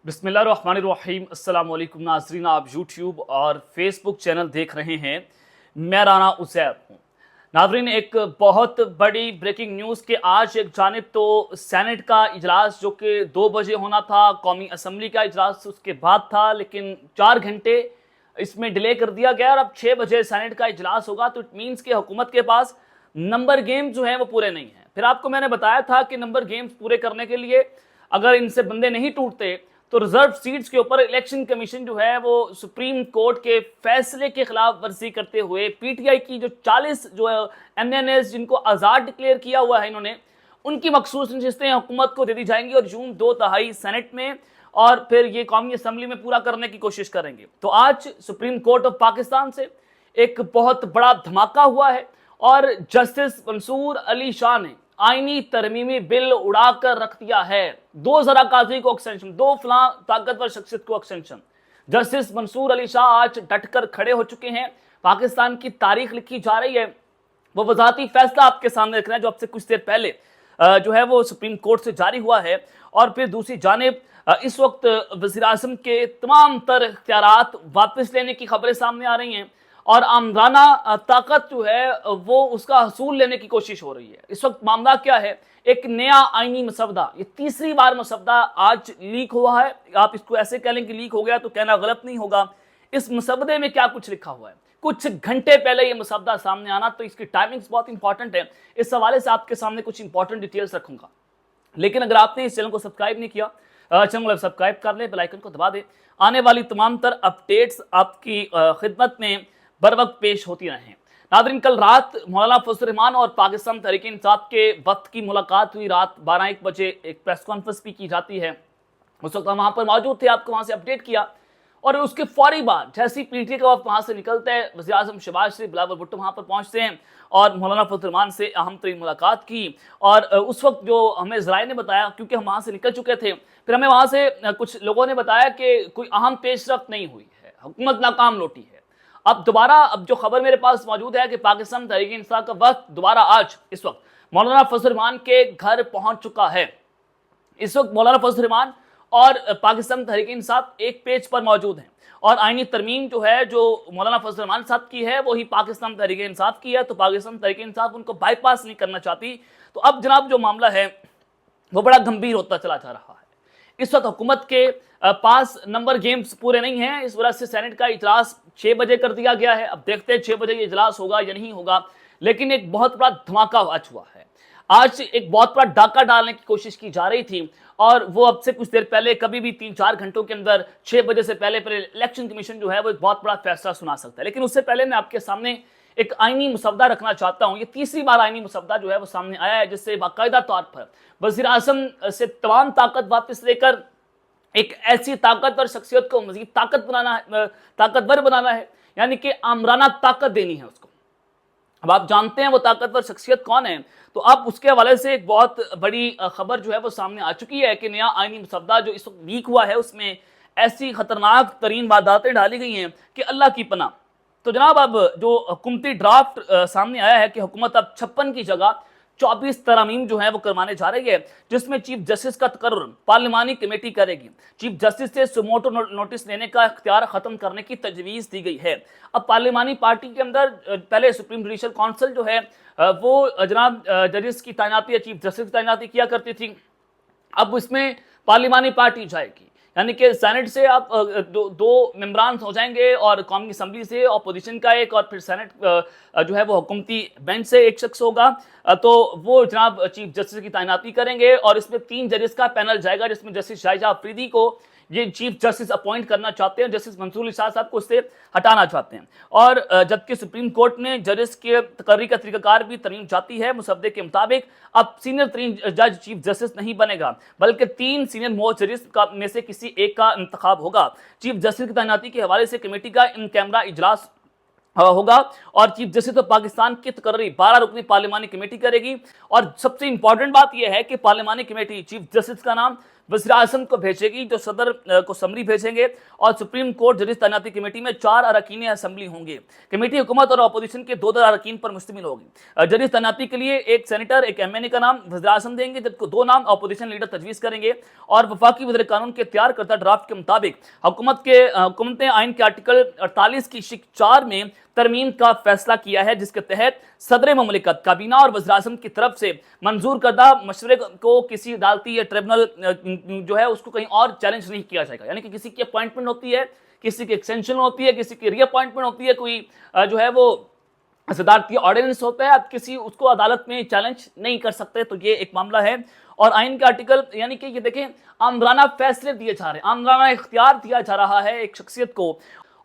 बिस्मिल्लाहिर्रहमानिर्रहीम। अस्सलाम वालेकुम नाज़रीन, आप यूट्यूब और फेसबुक चैनल देख रहे हैं। मैं राना उज़ैर हूँ। नाज़रीन, एक बहुत बड़ी ब्रेकिंग न्यूज़ के आज एक जानिब तो सेनेट का इजलास जो कि 2 बजे होना था, कौमी असम्बली का इजलास उसके बाद था, लेकिन 4 घंटे इसमें डिले कर दिया गया और अब 6 बजे सेनेट का इजलास होगा। तो इट मीन्स कि हुकूमत के पास नंबर गेम जो हैं वो पूरे नहीं हैं। फिर आपको मैंने बताया था कि नंबर गेम्स पूरे करने के लिए अगर इनसे बंदे नहीं टूटते तो रिजर्व सीट्स के ऊपर इलेक्शन कमीशन जो है वो सुप्रीम कोर्ट के फैसले के खिलाफ वर्जी करते हुए पीटीआई की जो 40 जो एमएनएस जिनको आज़ाद डिक्लेयर किया हुआ है इन्होंने, उनकी मखसूस नशिस्तें हुकूमत को दे दी जाएंगी और जून 2/3 सेनेट में और फिर ये कौमी असम्बली में पूरा करने की कोशिश करेंगे। तो आज सुप्रीम कोर्ट ऑफ पाकिस्तान से एक बहुत बड़ा धमाका हुआ है और जस्टिस मंसूर अली शाह ने आईनी तरमीमी बिल उड़ाकर रख दिया है। 2 ज़रा काजी को एक्सटेंशन, 2 फलां ताकतवर शख्सियत को एक्सटेंशन। जस्टिस मंसूर अली शाह आज डटकर खड़े हो चुके हैं। पाकिस्तान की तारीख लिखी जा रही है। वो वजाती फैसला आपके सामने रख रहे हैं जो आपसे कुछ देर पहले जो है वो सुप्रीम कोर्ट से जारी हुआ है। और फिर दूसरी जानिब इस वक्त वज़ीर आज़म के तमाम तर इख्तियारात वापस लेने की खबरें सामने आ रही हैं और आमराना ताकत जो है वो उसका हसूल लेने की कोशिश हो रही है। इस वक्त मामला क्या है, एक नया आईनी मसवदा, ये तीसरी बार मसवदा आज लीक हुआ है। आप इसको ऐसे कह लें कि लीक हो गया तो कहना गलत नहीं होगा। इस मसवदे में क्या कुछ लिखा हुआ है, कुछ घंटे पहले ये मसवदा सामने आना, तो इसकी टाइमिंग्स बहुत इंपॉर्टेंट है। इस हवाले से आपके सामने कुछ इंपॉर्टेंट डिटेल्स रखूंगा। लेकिन अगर आपने इस चैनल को सब्सक्राइब नहीं किया, चैनल को सब्सक्राइब कर लें, बेल आइकन को दबा दें। आने वाली तमाम तर अपडेट्स आपकी खिदमत में बर वक्त पेश होती रहें। नादरीन, कल रात मौलाना फजल रहमान और पाकिस्तान तहरीक इंसाफ के वक्त की मुलाकात हुई। रात 12-1 बजे एक प्रेस कॉन्फ्रेंस भी की जाती है। उस वक्त हम वहाँ पर मौजूद थे, आपको वहाँ से अपडेट किया। और उसके फौरी बाद जैसी पीटीआई का वक्त वहाँ से निकलता है, वज़ीर आज़म शहबाज शरीफ, बिलावल भुट्टो वहाँ पर पहुँचते हैं और मौलाना फजल रहमान से अहम तरीन मुलाकात की। और उस वक्त जो हमें ज़राए ने बताया, क्योंकि हम वहाँ से निकल चुके थे, फिर हमें वहाँ से कुछ लोगों ने बताया कि कोई अहम पेशरफ्त नहीं हुई है, हुकूमत नाकाम लौटी है। अब दोबारा जो खबर मेरे पास मौजूद है कि पाकिस्तान तहरीक इंसाफ का वक्त दोबारा आज इस वक्त मौलाना फजल रहमान के घर पहुंच चुका है। इस वक्त मौलाना फजल रहमान और पाकिस्तान तहरीक इंसाफ एक पेज पर मौजूद हैं और आईनी तरमीम जो है जो मौलाना फजल रहमान साहब की है वही पाकिस्तान तहरीक इंसाफ की है। तो पाकिस्तान तहरीक इंसाफ उनको बाईपास नहीं करना चाहती। तो अब जनाब जो मामला है वो बड़ा गंभीर होता चला जा रहा है। इस वक्त हुकूमत के पास नंबर गेम्स पूरे नहीं हैं। इस वजह से सेनेट का इजलास 6 बजे कर दिया गया है। अब देखते हैं 6 बजे ये इजलास होगा या नहीं होगा। लेकिन एक बहुत बड़ा धमाका आज हुआ है। आज एक बहुत बड़ा डाका डालने की कोशिश की जा रही थी और वो अब से कुछ देर पहले, कभी भी 3-4 घंटों के अंदर 6 बजे से पहले इलेक्शन कमीशन जो है वो एक बहुत बड़ा फैसला सुना सकता है। लेकिन उससे पहले मैं आपके सामने एक आईनी मुसवदा रखना चाहता हूं। ये तीसरी बार आईनी मुसवदा जो है वो सामने आया है, जिससे बाकायदा तौर पर वज़ीर आज़म से तमाम ताकत वापस लेकर एक ऐसी ताकतवर शख्सियत को मजीद ताकतवर बनाना है, यानी कि आमराना ताकत देनी है उसको। अब आप जानते हैं वो ताकतवर शख्सियत कौन है, तो अब उसके हवाले से एक बहुत बड़ी खबर जो है वो सामने आ चुकी है कि नया आईनी मुसवदा जो इस वक्त लीक हुआ है उसमें ऐसी खतरनाक तरीन वारदातें डाली गई हैं कि अल्लाह की पनाह। तो जनाब अब जो हुकूमती ड्राफ्ट सामने आया है कि हुकूमत अब 56 की जगह 24 तरामीम जो है वो करवाने जा रही है, जिसमें चीफ जस्टिस का तकर्रुर पार्लिमानी कमेटी करेगी। चीफ जस्टिस से सुमोटो नोटिस लेने का इख्तियार खत्म करने की तजवीज़ दी गई है। अब पार्लिमानी पार्टी के अंदर पहले सुप्रीम जुडिशल काउंसिल जो है वो जनाब जजेस की तैनाती या चीफ जस्टिस की तैनाती किया करती थी। अब इसमें पार्लिमानी पार्टी जाएगी, यानी कि सेनेट से आप दो मेंबरान हो जाएंगे और कौमी असम्बली से अपोजिशन का एक, और फिर सेनेट जो है वो हुकूमती बेंच से एक शख्स होगा। तो वो जनाब चीफ जस्टिस की तैनाती करेंगे और इसमें 3 जजेस का पैनल जाएगा, जिसमें जस्टिस शाहिजा अफरीदी को ये चीफ जस्टिस अपॉइंट करना चाहते हैं, जस्टिस मंसूर अली शाह साहब को उससे हटाना चाहते हैं। और जबकि सुप्रीम कोर्ट ने जजेस के तकर्री का तरीकाकार भी तरमीम चाहती है। मुसवदे के मुताबिक अब सीनियर 3 जज चीफ जस्टिस नहीं बनेगा, बल्कि 3 सीनियर मोस्ट जजेस में से किसी एक का इंतखाब होगा। चीफ जस्टिस की तैनाती के हवाले से कमेटी का इन कैमरा इजलास होगा और चीफ जस्टिस ऑफ पाकिस्तान की तकर्री 12 रुकनी पार्लिमानी कमेटी करेगी। और सबसे इंपॉर्टेंट बात यह है कि पार्लिमानी कमेटी चीफ जस्टिस का नाम वज़ीर-ए-आज़म को भेजेगी, जो सदर को समरी भेजेंगे, और सुप्रीम कोर्ट जजेस तैनाती कमेटी में 4 अरकान असेंबली होंगे। कमेटी हुकूमत और अपोजिशन के 2 अरकान पर मुश्तमिल होगी। जजेस तैनाती के लिए एक सेनेटर, एक MNA का नाम वज़ीर-ए-आज़म देंगे, जबकि 2 नाम अपोजिशन लीडर तजवीज़ करेंगे। और वफाकी वज़ीर कानून के तैयार करता ड्राफ्ट के मुताबिक हुकूमत ने आइन के आर्टिकल 48 की शिक 4 में तरमीम का फैसला किया है, जिसके तहत सदर ममलिकत, काबीना और वज़ीर-ए-आज़म की तरफ से मंजूर करदा मशवरे को किसी अदालती या ट्रिब्यूनल जो है उसको कहीं और चैलेंज नहीं किया जाएगा। यानी कि किसी की अपॉइंटमेंट होती है, किसी की एक्सटेंशन होती है, किसी की रीअपॉइंटमेंट होती है, कोई जो है वो सदारती ऑर्डिनेंस होता है, आप किसी उसको अदालत में चैलेंज नहीं कर सकते। तो ये एक मामला है। और आइन का आर्टिकल, यानी कि ये देखें, आमराना फैसले दिए जा रहे हैं, आमराना इख्तियार दिया जा रहा है एक शख्सियत को।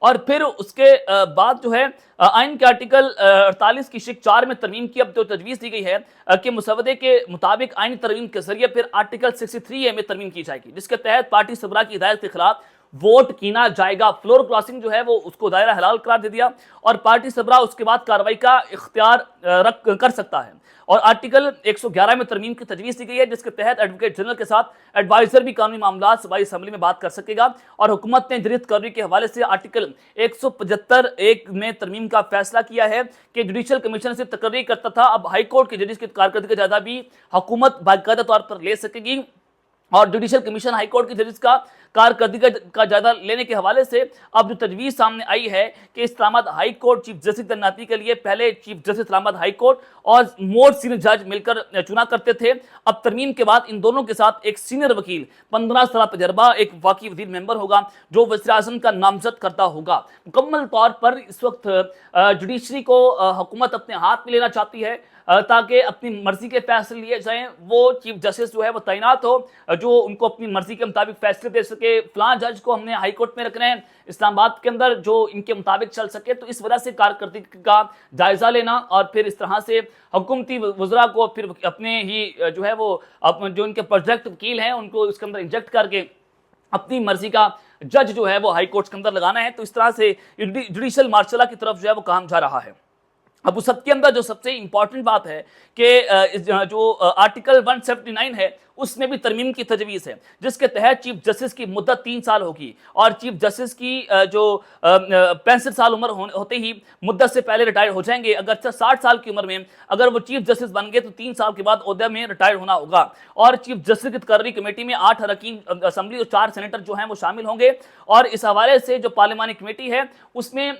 और फिर उसके बाद जो है आइन के आर्टिकल 48 की शिक 4 में तरमीम की अब जो तजवीज़ दी गई है कि मुसवदे के मुताबिक आइनी तरमीम के जरिए फिर आर्टिकल 63A में तरमीम की जाएगी, जिसके तहत पार्टी सबरा की हिदायत के खिलाफ वोट कीना जाएगा। फ्लोर क्रॉसिंग जो है वो उसको दायरा हलाल करार दे दिया, और पार्टी सबरा उसके बाद कार्रवाई का इख्तियार कर सकता है। और आर्टिकल 111 में तरमीम की तजवीज़ दी गई है, जिसके तहत एडवोकेट जनरल के साथ एडवाइजर भी कानूनी मामला सूबाई असेंबली में बात कर सकेगा। और हुकूमत ने जदीद कार्रवाई के हवाले से आर्टिकल 175(1) में तरमीम का फैसला किया है कि जुडिशल कमीशन से तकर्री करता था, अब हाई कोर्ट के जजेस की कारकर्दगी का जायजा भी हुकूमत बाकायदा तौर पर ले सकेगी। और जुडिशल कमीशन हाई कोर्ट के जजेस का कारकर्दगी का जायजा लेने के हवाले से अब जो तजवीज़ सामने आई है कि Islamabad high court chief justice तैनाती के लिए पहले chief justice Islamabad high court और मोस्ट सीनियर जज मिलकर चुना करते थे। अब तरमीम के बाद इन दोनों के साथ एक सीनियर वकील 15 साल तजर्बा एक वफाकी वज़ीर मेंबर होगा, जो वज़ीर-ए-आज़म का नामजद करता होगा। मुकम्मल तौर पर इस वक्त जुडिशरी को हुकूमत अपने हाथ में लेना चाहती है ताकि अपनी मर्जी के फैसले लिए जाएं। वो चीफ जस्टिस जो है वो तैनात हो, जो उनको अपनी मर्जी के मुताबिक फैसले दे सके। फलां जज को हमने हाई कोर्ट में रखना है इस्लामाबाद के अंदर, जो इनके मुताबिक चल सके। तो इस वजह से कारकर्दगी का जायजा लेना और फिर इस तरह से हुकूमती वज़रा को फिर अपने ही जो है वो जो इनके प्रोजेक्ट वकील हैं उनको इसके अंदर इंजेक्ट करके अपनी मर्जी का जज जो है वो हाई कोर्ट के अंदर लगाना है। तो इस तरह से जुडिशल मार्शला की तरफ जो है वो काम जा रहा है। अब उस सब के अंदर जो सबसे इंपॉर्टेंट बात है कि जो आर्टिकल 179 है उसमें भी तरमीम की तजवीज़ है, जिसके तहत चीफ जस्टिस की मुद्दत 3 साल होगी और चीफ जस्टिस की जो 65 साल उम्र होते ही मुद्दत से पहले रिटायर हो जाएंगे। अगर 60 साल की उम्र में अगर वो चीफ जस्टिस बन गए तो 3 साल के बाद ओहदे में रिटायर होना होगा। और चीफ जस्टिस की तकर्री कमेटी में 8 अरकान असेंबली और 4 सेनेटर जो हैं वो शामिल होंगे। और इस हवाले से जो पार्लिमानी कमेटी है उसमें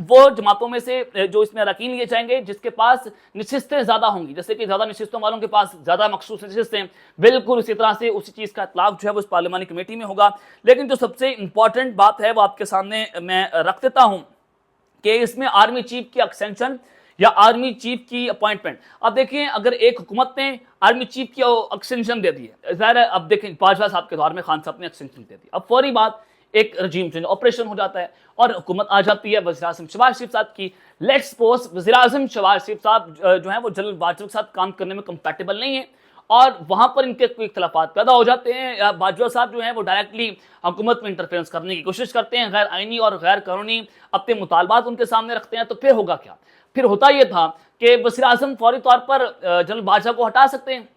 वो जमातों में से जो इसमें अरकान लिए जाएंगे जिसके पास नशिस्तें ज़्यादा होंगी, जैसे कि ज़्यादा नशिस्तों वालों के पास ज़्यादा मखसूस नशिस्तें, बिल्कुल इसी तरह से उसी चीज़ का इतलाक जो है वो इस पार्लिमानी कमेटी में होगा। लेकिन जो सबसे इंपॉर्टेंट बात है वो आपके सामने मैं रख देता हूं कि इसमें आर्मी चीफ की एक्सटेंशन या आर्मी चीफ की अपॉइंटमेंट। अब देखिए, अगर एक हुकूमत ने आर्मी चीफ की एक्सटेंशन दे दी है, ज़ाहिर है अब देखें बाजवा साहब के दौर में खान साहब ने एक्सटेंशन दे दी, अब फौरी बात एक रजीम चेंज ऑपरेशन हो जाता है और हुकूमत आ जाती है वज़ीर-ए-आज़म शहबाज शरीफ साहब की। लेट्स सपोज वज़ीर-ए-आज़म शहबाज शरीफ साहब जो है वो जनरल बाजवा के साथ काम करने में कंपैटिबल नहीं है और वहां पर इनके कोई इख्तलाफात पैदा हो जाते हैं, या बाजवा साहब जो है वो डायरेक्टली हुकूमत में इंटरफेरेंस करने की कोशिश करते हैं, गैर आइनी और गैर कानूनी अपने मुतालबात उनके सामने रखते हैं। तो फिर होगा क्या? फिर होता यह था कि वज़ीर-ए-आज़म फौरी तौर पर जनरल बाजवा को हटा सकते हैं।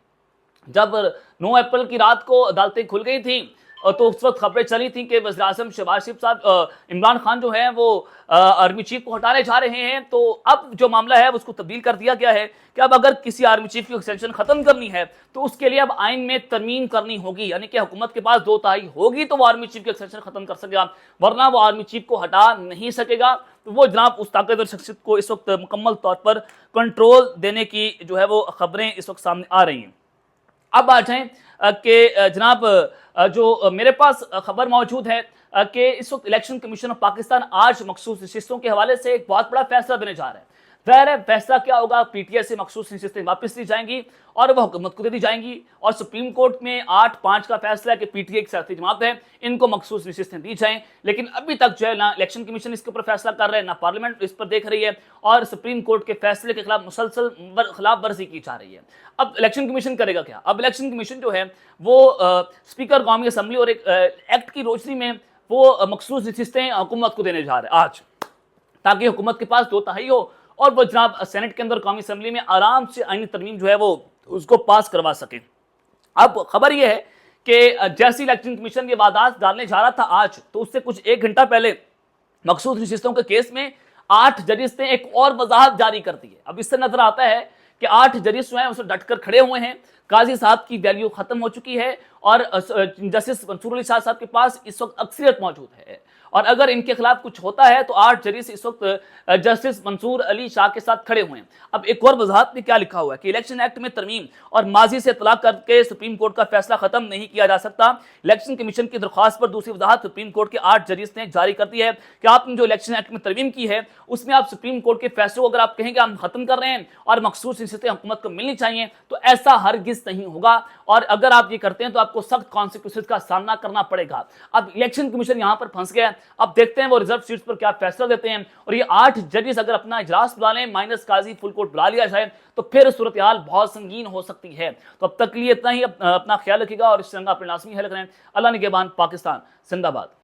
जब 9 अप्रैल की रात को अदालतें खुल गई थी तो उस वक्त खबरें चली थी कि वज़ीर-ए-आज़म शहबाज शरीफ साहब इमरान खान जो है वो आर्मी चीफ को हटाने जा रहे हैं। तो अब जो मामला है उसको तब्दील कर दिया गया है कि अब अगर किसी आर्मी चीफ की एक्सटेंशन खत्म करनी है तो उसके लिए अब आइन में तरमीम करनी होगी, यानी कि हुकूमत के पास 2/3 होगी तो वो आर्मी चीफ की एक्सटेंशन खत्म कर सकेगा, वरना वो आर्मी चीफ को हटा नहीं सकेगा। तो वो जनाब उस ताकतवर शख्सियत को इस वक्त मुकम्मल तौर पर कंट्रोल देने की जो है वो खबरें इस वक्त सामने आ रही हैं। अब आ जाएं कि जनाब जो मेरे पास खबर मौजूद है कि इस वक्त इलेक्शन कमीशन ऑफ पाकिस्तान आज मखसूस नशिस्तों के हवाले से एक बहुत बड़ा फैसला देने जा रहा है। ज़ाहिर है फैसला क्या होगा, पीटीआई से मखसूस नशिस्तें वापस ली जाएंगी और वह हुकूमत को दे दी जाएंगी। और सुप्रीम कोर्ट में 8-5 का फैसला है कि पीटीआई एक सियासी जमात है, इनको मखसूस नशिस्तें दी जाएं। लेकिन अभी तक जो है ना इलेक्शन कमीशन इसके ऊपर फैसला कर रहा है, ना पार्लियामेंट इस पर देख रही है और सुप्रीम कोर्ट के फैसले के खिलाफ मुसलसल खिलाफ वर्जी की जा रही है। अब इलेक्शन कमीशन करेगा क्या? अब इलेक्शन कमीशन जो है वो स्पीकर कौमी असम्बली और एक एक्ट की रोशनी में वो मखसूस नशिस्तें हुकूमत को देने जा रहे हैं आज, ताकि हुकूमत के पास 2/3 हो और वो जनाब सेनेट के अंदर कौमी असम्बली में आराम से आईनी तरमीम जो है वो उसको पास करवा सके। अब खबर यह है کہ جیسی الیکشن کمیشن یہ وعدات ڈالنے جا رہا تھا آج، تو اس سے کچھ 1 گھنٹہ پہلے مخصوص نشستوں کے کیس میں 8 ججز نے ایک اور وضاحت جاری کر دی ہے۔ اب اس سے نظر آتا ہے کہ 8 ججز جو ہیں اسے ڈٹ کر کھڑے ہوئے ہیں، قاضی صاحب کی ویلیو ختم ہو چکی ہے اور جسٹس منصور علی شاہ صاحب کے پاس اس وقت اکثریت موجود ہے، اور اگر ان کے خلاف کچھ ہوتا ہے تو 8 ججز اس وقت جسٹس منصور علی شاہ کے ساتھ کھڑے ہوئے ہیں۔ اب ایک اور وضاحت میں کیا لکھا ہوا ہے کہ الیکشن ایکٹ میں ترمیم اور ماضی سے اطلاع کر کے سپریم کورٹ کا فیصلہ ختم نہیں کیا جا سکتا۔ الیکشن کمیشن کی درخواست پر دوسری وضاحت سپریم کورٹ کے 8 ججز نے جاری کر دی ہے کہ آپ نے جو الیکشن ایکٹ میں ترمیم کی ہے اس میں آپ سپریم کورٹ کے فیصلوں کو اگر آپ کہیں گے ہم ختم کر رہے ہیں اور مخصوص نشستیں حکومت کو ملنی چاہیے تو ایسا ہرگز نہیں ہوگا، اور اگر آپ یہ کرتے ہیں تو آپ کو سخت کانسیکوئنسز کا سامنا کرنا پڑے گا۔ اب الیکشن کمیشن یہاں پر پھنس گیا ہے، اب دیکھتے ہیں وہ ریزرو سیٹس پر کیا فیصلہ دیتے ہیں، اور یہ 8 ججز اگر اپنا اجلاس بلا لیں مائنس قاضی فل کورٹ بلا لیا جائے تو پھر صورتحال بہت سنگین ہو سکتی ہے۔ تو اب تک کے لیے اتنا ہی، اپنا خیال رکھیے گا اور اس طرح اپنے لازمی حل کریں۔ اللہ نگہبان، پاکستان زندہ باد۔